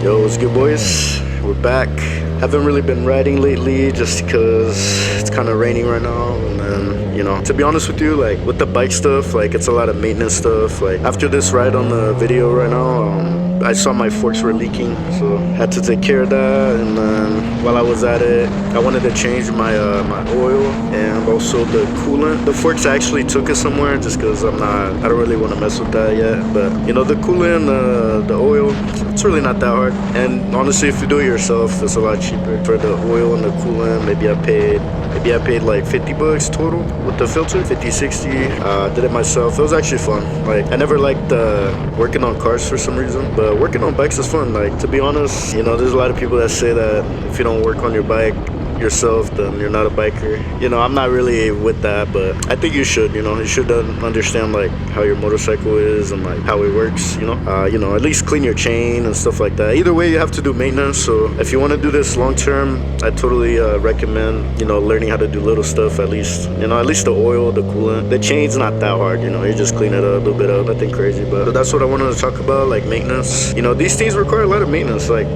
Yo, what's good, boys? We're back. Haven't really been riding lately just because it's kind of raining right now. And then, to be honest with you, like with the bike stuff, like it's a lot of maintenance stuff. Like after this ride on the video right now, I saw my forks were leaking, so had to take care of that. And then while I was at it, I wanted to change my oil and also the coolant. The forks I actually took it somewhere just because I don't really want to mess with that yet. But the coolant, the oil, it's really not that hard. And honestly, if you do it yourself, it's a lot cheaper. For the oil and the coolant, maybe I paid like $50 total with the filter, 50, 60. Did it myself. It was actually fun. Like I never liked working on cars for some reason, but working on bikes is fun. Like to be honest, there's a lot of people that say that if you don't work on your bike yourself, then you're not a biker. I'm not really with that, but I think you should. You should understand like how your motorcycle is and like how it works. At least clean your chain and stuff like that. Either way, you have to do maintenance. So if you want to do this long term, I totally recommend learning how to do little stuff. At least the oil, the coolant, the chain's not that hard. You just clean it up, a little bit up, nothing crazy. But that's what I wanted to talk about, like maintenance. These things require a lot of maintenance. Like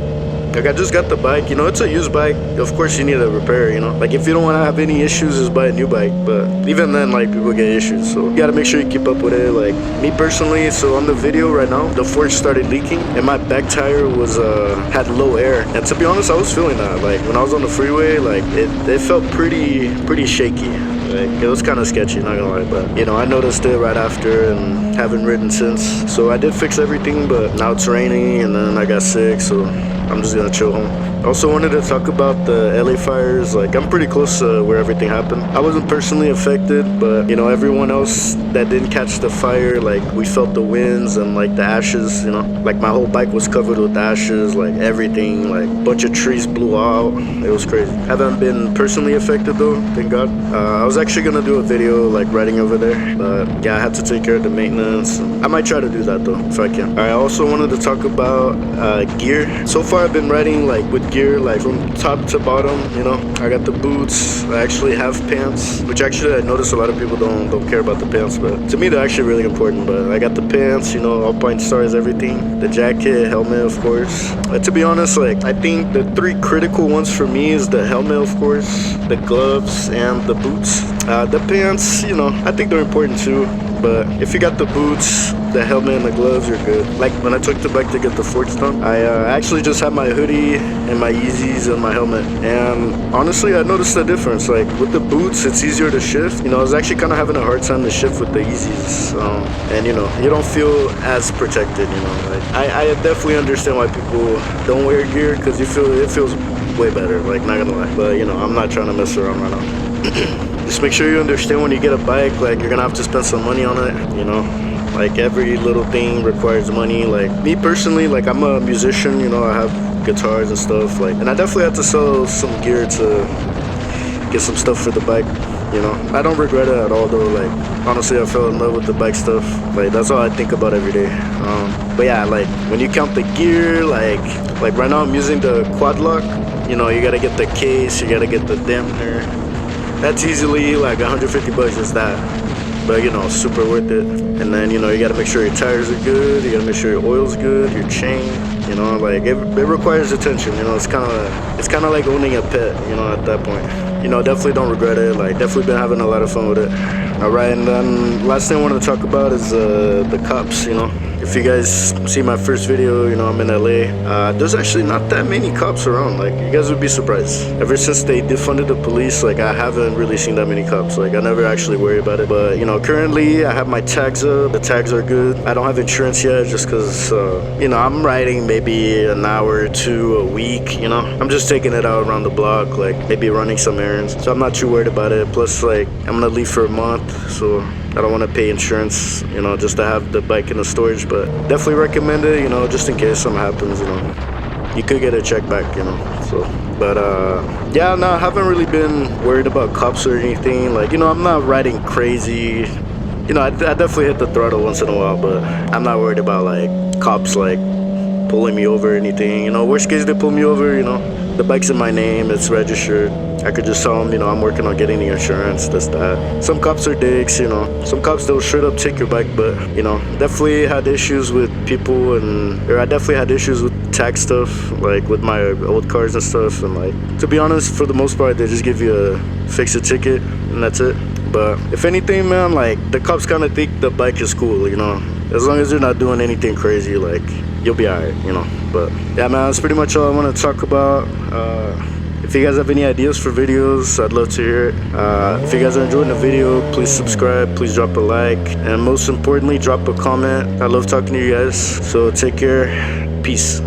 I just got the bike, it's a used bike. Of course you need a repair, Like if you don't want to have any issues, just buy a new bike. But even then, like people get issues, so you gotta make sure you keep up with it. Like me personally, so on the video right now, the fork started leaking and my back tire was had low air. And to be honest, I was feeling that. Like when I was on the freeway, like it felt pretty shaky. Like it was kind of sketchy, not gonna lie, but I noticed it right after and haven't ridden since. So I did fix everything, but now it's raining and then I got sick, so I'm just gonna chill home. I also wanted to talk about the LA fires. Like I'm pretty close to where everything happened. I wasn't personally affected, but everyone else that didn't catch the fire, like we felt the winds and like the ashes. Like my whole bike was covered with ashes, like everything, like a bunch of trees blew out. It was crazy. Haven't been personally affected though, thank God. I was actually gonna do a video like riding over there, but yeah, I had to take care of the maintenance. I might try to do that though if I can. Alright, I also wanted to talk about gear. So far I've been riding like with gear like from top to bottom. I got the boots. I actually have pants, which actually I notice a lot of people don't care about the pants, but to me they're actually really important. But I got the pants, Alpine Stars, everything, the jacket, helmet, of course. To be honest, like I think the three critical ones for me is the helmet, of course, the gloves, and the boots. The pants, I think they're important too. But if you got the boots, the helmet, and the gloves, you're good. Like when I took the bike to get the forks done, I actually just had my hoodie and my Yeezys and my helmet. And honestly, I noticed the difference. Like with the boots, it's easier to shift. I was actually kind of having a hard time to shift with the Yeezys. And you don't feel as protected. Like I definitely understand why people don't wear gear because it feels way better. Like not gonna lie. But I'm not trying to mess around right now. Just make sure you understand when you get a bike, like you're gonna have to spend some money on it, like every little thing requires money. Like me personally, like I'm a musician, I have guitars and stuff, like, and I definitely had to sell some gear to get some stuff for the bike. I don't regret it at all though. Like honestly, I fell in love with the bike stuff. Like that's all I think about every day. But yeah, like when you count the gear, like right now I'm using the quad lock. You gotta get the case, you gotta get the dampener. That's easily like $150 just that, but super worth it. And then you gotta make sure your tires are good, you gotta make sure your oil's good, your chain, like it requires attention. It's kind of like owning a pet, at that point. Definitely don't regret it. Like definitely been having a lot of fun with it. Alright, and then last thing I want to talk about is the cops. If you guys see my first video, I'm in LA. There's actually not that many cops around. Like you guys would be surprised. Ever since they defunded the police, like I haven't really seen that many cops. Like I never actually worry about it. But currently I have my tags up. The tags are good. I don't have insurance yet just because I'm riding maybe an hour or two a week. I'm just taking it out around the block, like maybe running some errands. So I'm not too worried about it. Plus, like I'm gonna leave for a month, so I don't want to pay insurance, just to have the bike in the storage. But definitely recommend it, just in case something happens, you could get a check back, so. But yeah, no, I haven't really been worried about cops or anything. Like I'm not riding crazy. I definitely hit the throttle once in a while, but I'm not worried about like cops like pulling me over or anything. Worst case they pull me over, the bike's in my name, it's registered. I could just tell them, I'm working on getting the insurance, this, that. Some cops are dicks, Some cops, they'll straight up take your bike, but, definitely had issues with people, or I definitely had issues with tax stuff, like with my old cars and stuff. And like, to be honest, for the most part, they just give you a fix-it ticket and that's it. But if anything, man, like the cops kind of think the bike is cool, you know. As long as you're not doing anything crazy, like you'll be alright, you know. But yeah, man, that's pretty much all I want to talk about. If you guys have any ideas for videos, I'd love to hear it. If you guys are enjoying the video, please subscribe, please drop a like, and most importantly, drop a comment. I love talking to you guys. So take care. Peace.